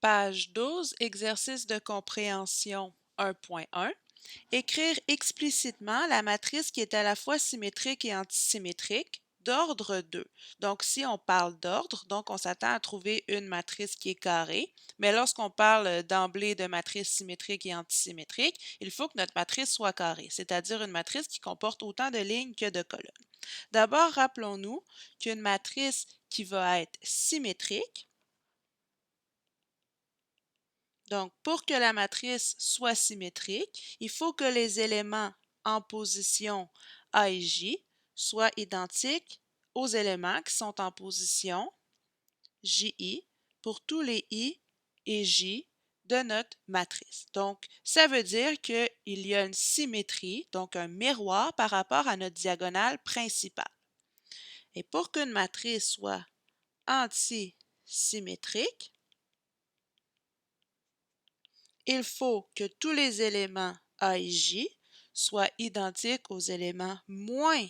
Page 12, exercice de compréhension 1.1. Écrire explicitement la matrice qui est à la fois symétrique et antisymétrique d'ordre 2. Donc, si on parle d'ordre, donc on s'attend à trouver une matrice qui est carrée, mais lorsqu'on parle d'emblée de matrice symétrique et antisymétrique, il faut que notre matrice soit carrée, c'est-à-dire une matrice qui comporte autant de lignes que de colonnes. D'abord, rappelons-nous qu'une matrice qui va être symétrique, donc, pour que la matrice soit symétrique, il faut que les éléments en position A et J soient identiques aux éléments qui sont en position JI pour tous les I et J de notre matrice. Donc, ça veut dire qu'il y a une symétrie, donc un miroir par rapport à notre diagonale principale. Et pour qu'une matrice soit antisymétrique, il faut que tous les éléments A et J soient identiques aux éléments moins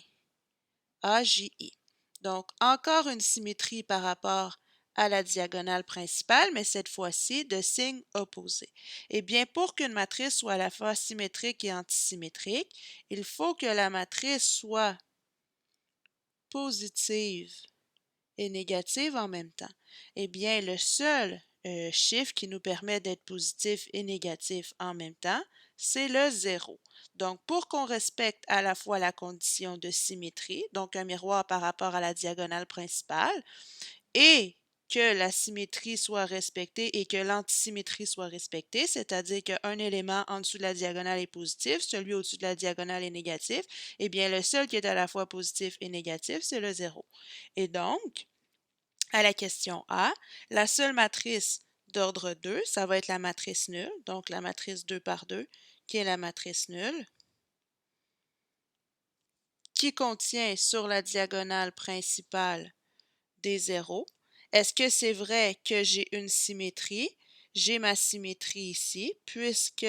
AJI. Donc, encore une symétrie par rapport à la diagonale principale, mais cette fois-ci de signe opposé. Eh bien, pour qu'une matrice soit à la fois symétrique et antisymétrique, il faut que la matrice soit positive et négative en même temps. Eh bien, le seul chiffre qui nous permet d'être positif et négatif en même temps, c'est le 0. Donc, pour qu'on respecte à la fois la condition de symétrie, donc un miroir par rapport à la diagonale principale, et que la symétrie soit respectée et que l'antisymétrie soit respectée, c'est-à-dire qu'un élément en dessous de la diagonale est positif, celui au-dessus de la diagonale est négatif, eh bien, le seul qui est à la fois positif et négatif, c'est le 0. Et donc, à la question A, la seule matrice d'ordre 2, ça va être la matrice nulle, donc la matrice 2 par 2, qui est la matrice nulle, qui contient sur la diagonale principale des zéros. Est-ce que c'est vrai que j'ai une symétrie? J'ai ma symétrie ici, puisque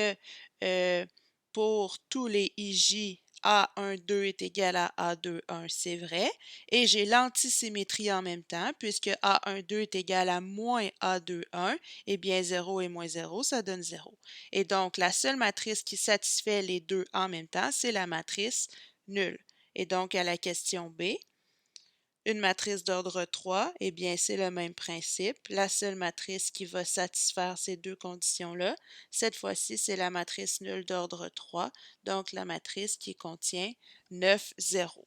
pour tous les IJ, A12 est égal à A21, c'est vrai. Et j'ai l'antisymétrie en même temps, puisque A12 est égal à moins A21, eh bien 0 et moins 0, ça donne 0. Et donc, la seule matrice qui satisfait les deux en même temps, c'est la matrice nulle. Et donc, à la question B, une matrice d'ordre 3, eh bien, c'est le même principe. La seule matrice qui va satisfaire ces deux conditions-là, cette fois-ci, c'est la matrice nulle d'ordre 3, donc la matrice qui contient 9, 0.